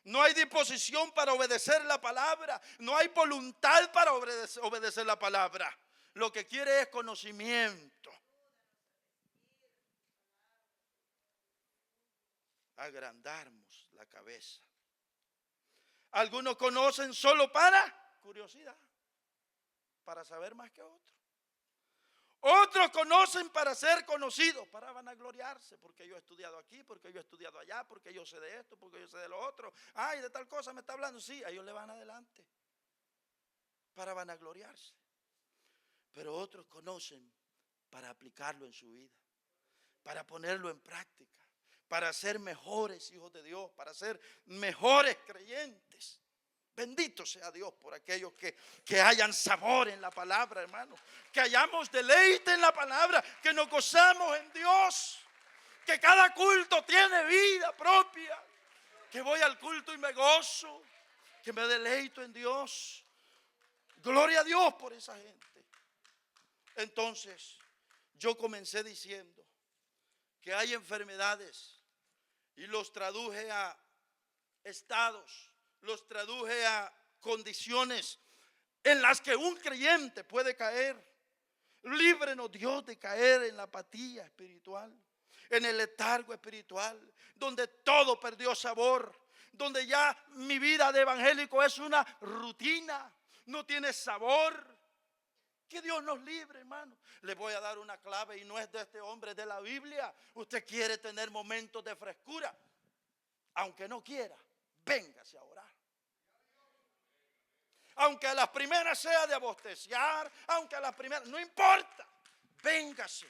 No hay disposición para obedecer la palabra. No hay voluntad para obedecer la palabra. Lo que quiere es conocimiento. Agrandarnos la cabeza. Algunos conocen solo para curiosidad, para saber más que otros. Otros conocen para ser conocidos, para vanagloriarse, porque yo he estudiado aquí, porque yo he estudiado allá, porque yo sé de esto, porque yo sé de lo otro. Ay, de tal cosa me está hablando. Sí, ellos le van adelante para vanagloriarse. Pero otros conocen para aplicarlo en su vida, para ponerlo en práctica, para ser mejores hijos de Dios, para ser mejores creyentes. Bendito sea Dios por aquellos que hayan sabor en la palabra, hermano. Que hayamos deleite en la palabra, que nos gozamos en Dios. Que cada culto tiene vida propia. Que voy al culto y me gozo. Que me deleito en Dios. Gloria a Dios por esa gente. Entonces, yo comencé diciendo que hay enfermedades y los traduje a estados, los traduje a condiciones en las que un creyente puede caer. Líbrenos, Dios, de caer en la apatía espiritual, en el letargo espiritual, donde todo perdió sabor, donde ya mi vida de evangélico es una rutina, no tiene sabor. Que Dios nos libre, hermano. Le voy a dar una clave y no es de este hombre, es de la Biblia. Usted quiere tener momentos de frescura, aunque no quiera, véngase a orar. Aunque a las primeras sea de bosteciar, aunque a las primeras, no importa, véngase.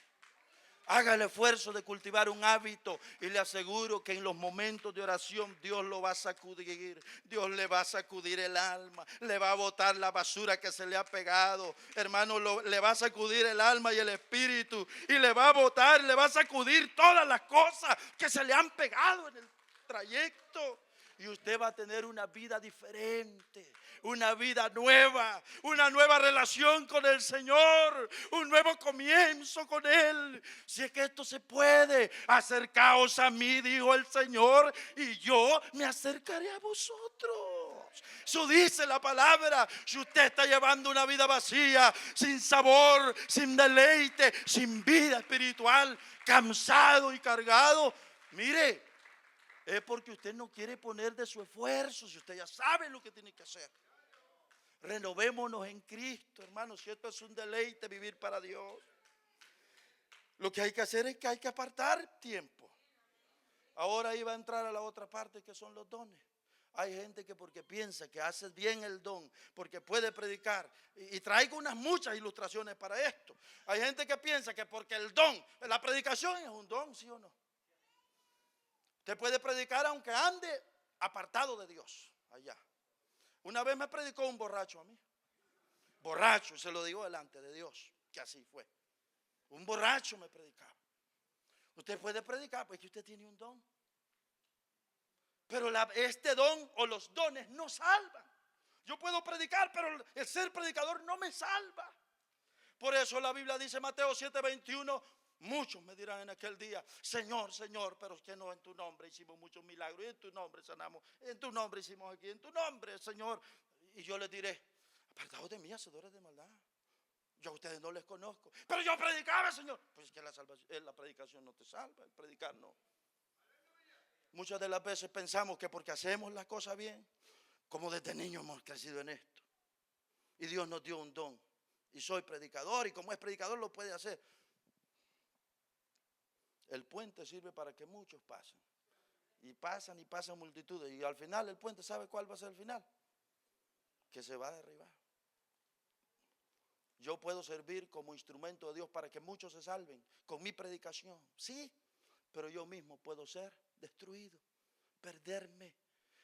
Haga el esfuerzo de cultivar un hábito y le aseguro que en los momentos de oración Dios lo va a sacudir. Dios le va a sacudir el alma, le va a botar la basura que se le ha pegado. Hermano, le va a sacudir el alma y el espíritu y le va a botar, le va a sacudir todas las cosas que se le han pegado en el trayecto. Y usted va a tener una vida diferente, una vida nueva, una nueva relación con el Señor, un nuevo comienzo con Él. Si es que esto se puede, acercaos a mí, dijo el Señor, y yo me acercaré a vosotros. Eso dice la palabra. Si usted está llevando una vida vacía, sin sabor, sin deleite, sin vida espiritual, cansado y cargado, mire, es porque usted no quiere poner de su esfuerzo. Si usted ya sabe lo que tiene que hacer. Renovémonos en Cristo, hermanos. Si esto es un deleite, vivir para Dios, lo que hay que hacer es que hay que apartar tiempo. Ahora iba a entrar a la otra parte, que son los dones. Hay gente que porque piensa que hace bien el don, porque puede predicar, y traigo unas muchas ilustraciones para esto. Hay gente que piensa que porque el don, la predicación es un don, ¿sí o no? Usted puede predicar aunque ande apartado de Dios allá. Una vez me predicó un borracho a mí. Borracho, se lo digo delante de Dios, que así fue. Un borracho me predicaba. Usted puede predicar porque usted tiene un don. Pero este don o los dones no salvan. Yo puedo predicar, pero el ser predicador no me salva. Por eso la Biblia dice, Mateo 7:21, muchos me dirán en aquel día, Señor, Señor, pero es que no, en tu nombre hicimos muchos milagros, y en tu nombre sanamos, en tu nombre hicimos aquí, en tu nombre, Señor. Y yo les diré, apartados de mí, hacedores de maldad. Yo a ustedes no les conozco, pero yo predicaba, Señor. Pues es que la predicación no te salva, el predicar no. Muchas de las veces pensamos que porque hacemos las cosas bien, como desde niños hemos crecido en esto, y Dios nos dio un don, y soy predicador, y como es predicador lo puede hacer. El puente sirve para que muchos pasen, y pasan multitudes, y al final el puente, ¿sabe cuál va a ser el final? Que se va a derribar. Yo puedo servir como instrumento de Dios para que muchos se salven con mi predicación, sí, pero yo mismo puedo ser destruido, perderme,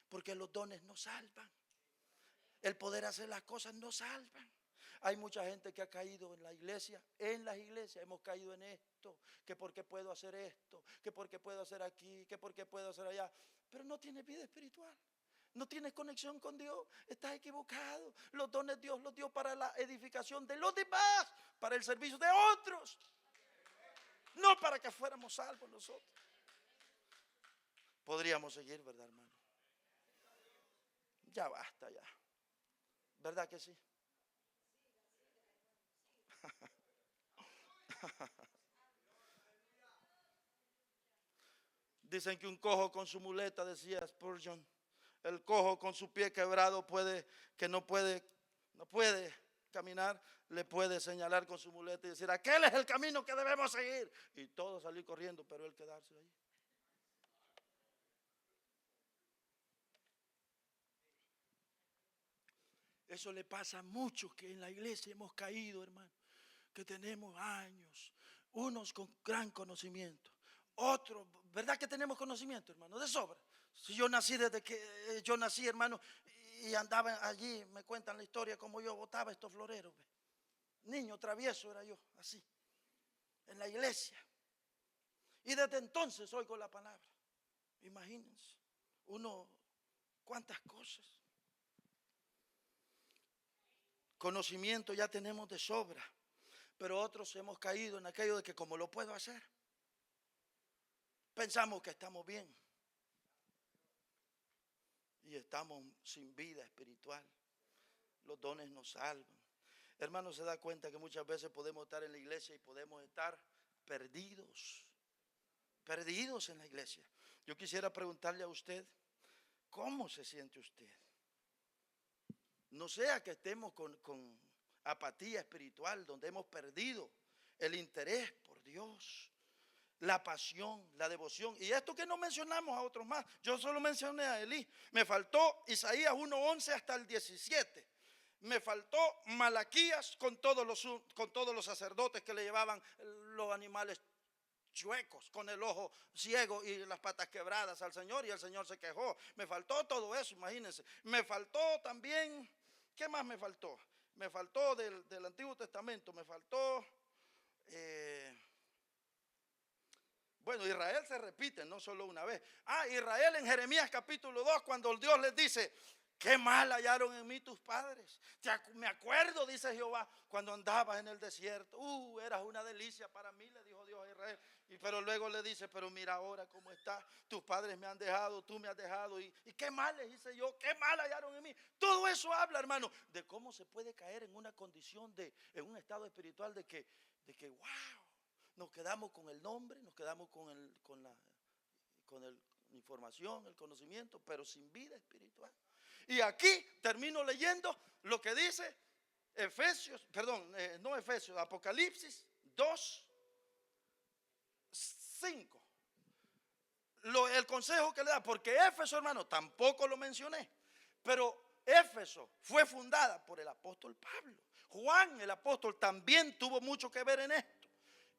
porque los dones no salvan. El poder hacer las cosas no salvan. Hay mucha gente que ha caído en la iglesia, en las iglesias hemos caído en esto, que porque puedo hacer esto, que porque puedo hacer aquí, que porque puedo hacer allá, pero no tiene vida espiritual. No tienes conexión con Dios, estás equivocado. Los dones Dios los dio para la edificación de los demás, para el servicio de otros, no para que fuéramos salvos nosotros. Podríamos seguir, ¿verdad, hermano? Ya basta, ya. ¿Verdad que sí? Dicen que un cojo con su muleta, decía Spurgeon, el cojo con su pie quebrado no puede caminar, le puede señalar con su muleta y decir, aquel es el camino que debemos seguir. Y todos salir corriendo, pero él quedarse ahí. Eso le pasa a muchos que en la iglesia hemos caído, hermano, que tenemos años, unos con gran conocimiento, otros, ¿verdad que tenemos conocimiento, hermano? De sobra. Si yo nací desde que yo nací, hermano, y andaba allí, me cuentan la historia como yo botaba estos floreros. Niño travieso era yo, así, en la iglesia. Y desde entonces oigo la palabra. Imagínense, cuántas cosas. Conocimiento ya tenemos de sobra, pero otros hemos caído en aquello de que como lo puedo hacer, pensamos que estamos bien y estamos sin vida espiritual. Los dones nos salvan. Hermano, se da cuenta que muchas veces podemos estar en la iglesia y podemos estar perdidos en la iglesia. Yo quisiera preguntarle a usted, ¿cómo se siente usted? No sea que estemos con apatía espiritual, donde hemos perdido el interés por Dios, la pasión, la devoción. Y esto que no mencionamos a otros más, yo solo mencioné a Elí. Me faltó Isaías 1:11 hasta el 17. Me faltó Malaquías con todos los sacerdotes que le llevaban los animales chuecos, con el ojo ciego y las patas quebradas al Señor, y el Señor se quejó. Me faltó todo eso, imagínense. Me faltó también, ¿qué más me faltó? Me faltó del Antiguo Testamento, me faltó, bueno, Israel se repite, no solo una vez. Israel en Jeremías capítulo 2, cuando Dios les dice: qué mal hallaron en mí tus padres. Me acuerdo, dice Jehová, cuando andabas en el desierto. Eras una delicia para mí, le dijo Dios a Israel. Pero luego le dice: pero mira ahora cómo está. Tus padres me han dejado, tú me has dejado. Y qué mal les hice yo, qué mal hallaron en mí. Todo eso habla, hermano, de cómo se puede caer en una condición, en un estado espiritual de que wow, nos quedamos con el nombre, nos quedamos con la información, el conocimiento, pero sin vida espiritual. Y aquí termino leyendo lo que dice Apocalipsis 2:5. El consejo que le da, porque Éfeso, hermano, tampoco lo mencioné, pero Éfeso fue fundada por el apóstol Pablo. Juan, el apóstol, también tuvo mucho que ver en esto.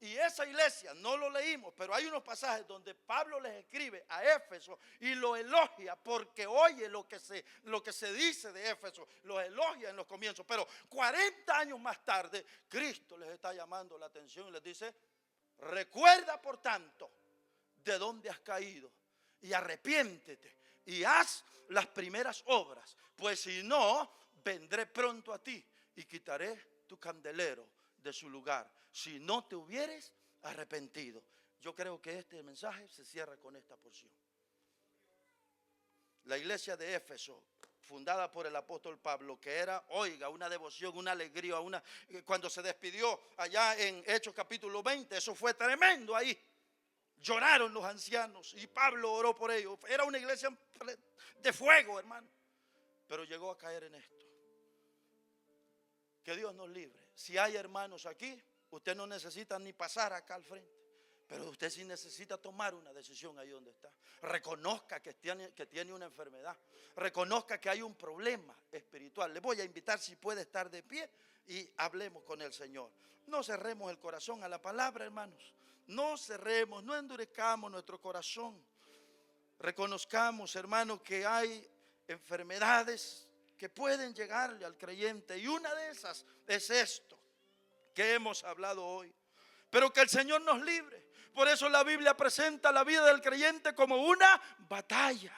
Y esa iglesia, no lo leímos, pero hay unos pasajes donde Pablo les escribe a Éfeso y lo elogia porque oye lo que se dice de Éfeso, lo elogia en los comienzos. Pero 40 años más tarde, Cristo les está llamando la atención y les dice: recuerda por tanto de dónde has caído y arrepiéntete y haz las primeras obras, pues si no, vendré pronto a ti y quitaré tu candelero de su lugar, si no te hubieres arrepentido. Yo creo que este mensaje se cierra con esta porción. La iglesia de Éfeso, fundada por el apóstol Pablo, que era, oiga, una devoción, una alegría, cuando se despidió allá en Hechos capítulo 20, eso fue tremendo ahí. Lloraron los ancianos y Pablo oró por ellos. Era una iglesia de fuego, hermano. Pero llegó a caer en esto. Que Dios nos libre. Si hay hermanos aquí, usted no necesita ni pasar acá al frente, pero usted sí necesita tomar una decisión ahí donde está. Reconozca que tiene una enfermedad, reconozca que hay un problema espiritual. Le voy a invitar, si puede, estar de pie y hablemos con el Señor. No cerremos el corazón a la palabra, hermanos. No cerremos, no endurezcamos nuestro corazón. Reconozcamos, hermanos, que hay enfermedades que pueden llegarle al creyente, y una de esas es esto que hemos hablado hoy. Pero que el Señor nos libre. Por eso la Biblia presenta la vida del creyente como una batalla,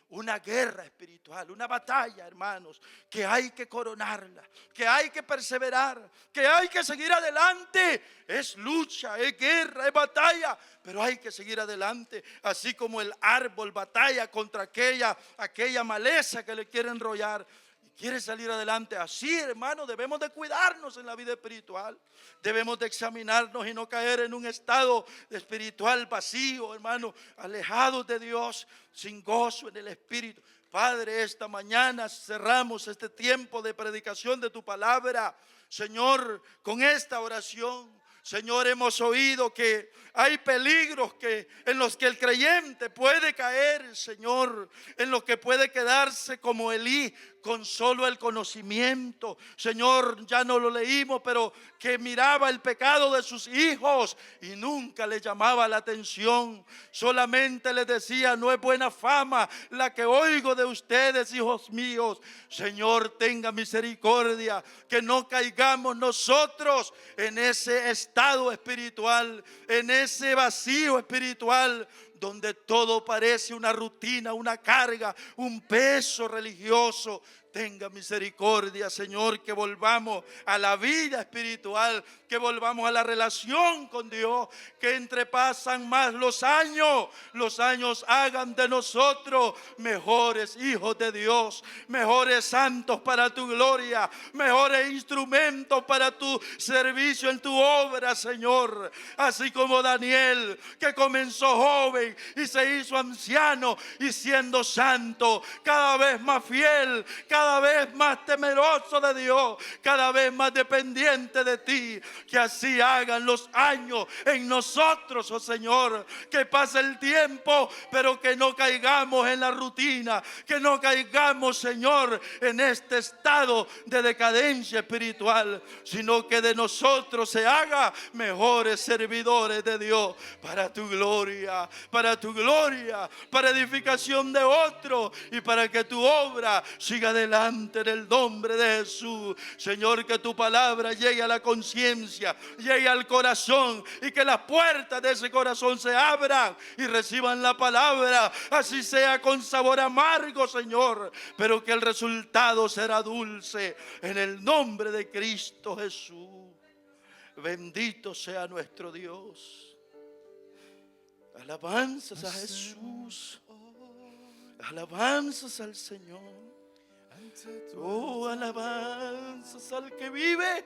una guerra espiritual, una batalla, hermanos, que hay que coronarla, que hay que perseverar, que hay que seguir adelante. Es lucha, es guerra, es batalla, pero hay que seguir adelante. Así como el árbol batalla contra aquella maleza que le quiere enrollar y quiere salir adelante. Así, hermanos, debemos de cuidarnos en la vida espiritual. Debemos de examinarnos y no caer en un estado espiritual vacío, hermano, alejados de Dios, sin gozo en el espíritu. Padre, esta mañana cerramos este tiempo de predicación de tu palabra, Señor, con esta oración. Señor, hemos oído que hay peligros en los que el creyente puede caer, Señor, en los que puede quedarse como Elí, con solo el conocimiento. Señor, ya no lo leímos, pero que miraba el pecado de sus hijos y nunca le llamaba la atención. Solamente les decía: no es buena fama la que oigo de ustedes, hijos míos. Señor, tenga misericordia, que no caigamos nosotros en ese estado espiritual, en ese vacío espiritual, donde todo parece una rutina, una carga, un peso religioso. Tenga misericordia, Señor, que volvamos a la vida espiritual, que volvamos a la relación con Dios, que entrepasan más los años hagan de nosotros mejores hijos de Dios, mejores santos para tu gloria, mejores instrumentos para tu servicio en tu obra, Señor. Así como Daniel, que comenzó joven y se hizo anciano, y siendo santo, cada vez más fiel, cada cada vez más temeroso de Dios, cada vez más dependiente de ti. Que así hagan los años en nosotros, oh Señor. Que pase el tiempo, pero que no caigamos en la rutina, que no caigamos, Señor, en este estado de decadencia espiritual, sino que de nosotros se haga mejores servidores de Dios, para tu gloria, para edificación de otro y para que tu obra siga adelante en el nombre de Jesús. Señor, que tu palabra llegue a la conciencia, llegue al corazón, y que las puertas de ese corazón se abran y reciban la palabra, así sea con sabor amargo, Señor, pero que el resultado será dulce, en el nombre de Cristo Jesús. Bendito sea nuestro Dios. Alabanzas a Jesús, alabanzas al Señor, oh, alabanzas al que vive.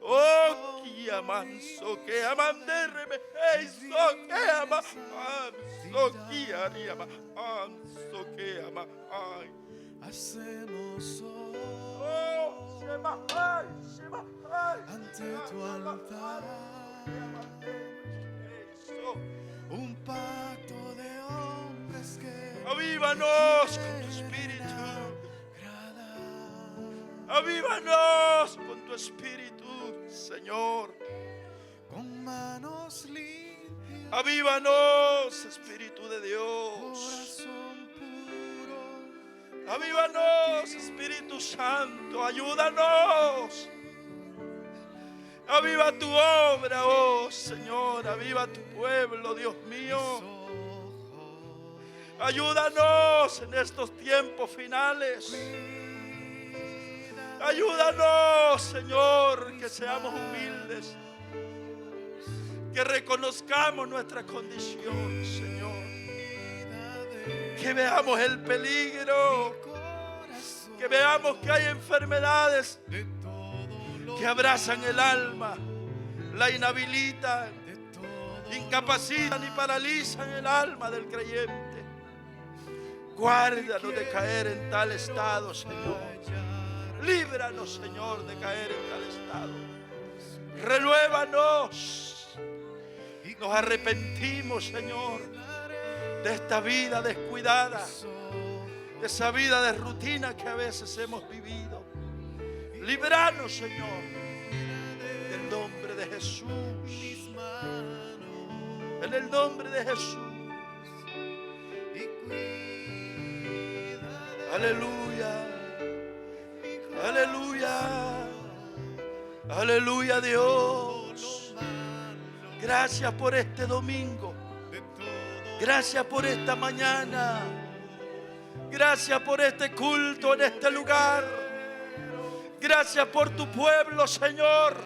Oh, que amanso, que amanderme, eso que ama, anso que haríama, anso que ama, ay. Hacemos hoy ante tu altar un pacto de hombres que avívanos con tu espíritu, avívanos con tu espíritu, Señor. con manos limpias, Avívanos, Espíritu de Dios. corazón puro, Avívanos, Espíritu Santo, ayúdanos. Aviva tu obra, oh Señor, aviva tu pueblo, Dios mío. Ayúdanos en estos tiempos finales. Ayúdanos, Señor, que seamos humildes, que reconozcamos nuestra condición, Señor, que veamos el peligro, que veamos que hay enfermedades que abrazan el alma, la inhabilitan, incapacitan y paralizan el alma del creyente. Guárdanos de caer en tal estado, Señor. Líbranos, Señor, de caer en tal estado. Renuévanos. Nos arrepentimos, Señor, de esta vida descuidada, de esa vida de rutina que a veces hemos vivido. Líbranos, Señor, en el nombre de Jesús. En el nombre de Jesús. Aleluya. Aleluya. Aleluya, Dios. Gracias por este domingo. Gracias por esta mañana. Gracias por este culto en este lugar. Gracias por tu pueblo, Señor.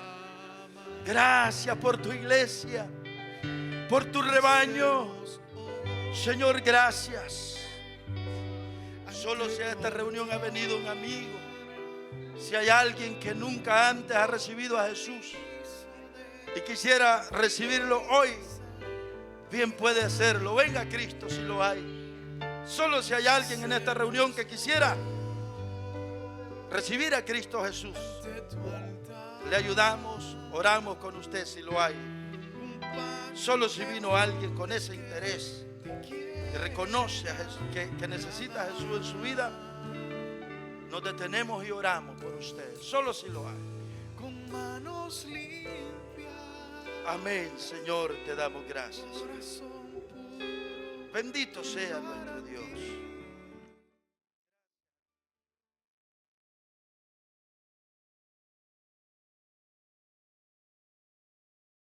Gracias por tu iglesia, por tu rebaño. Señor, gracias. Solo si a esta reunión ha venido un amigo, si hay alguien que nunca antes ha recibido a Jesús y quisiera recibirlo hoy, bien puede hacerlo. Venga a Cristo si lo hay. Solo si hay alguien en esta reunión que quisiera recibir a Cristo Jesús, le ayudamos, oramos con usted si lo hay. Solo si vino alguien con ese interés, que reconoce a Jesús, que necesita a Jesús en su vida, nos detenemos y oramos por usted. Solo si lo hay. con manos limpias, Amén, Señor, te damos gracias. corazón puro. Bendito sea nuestro Dios.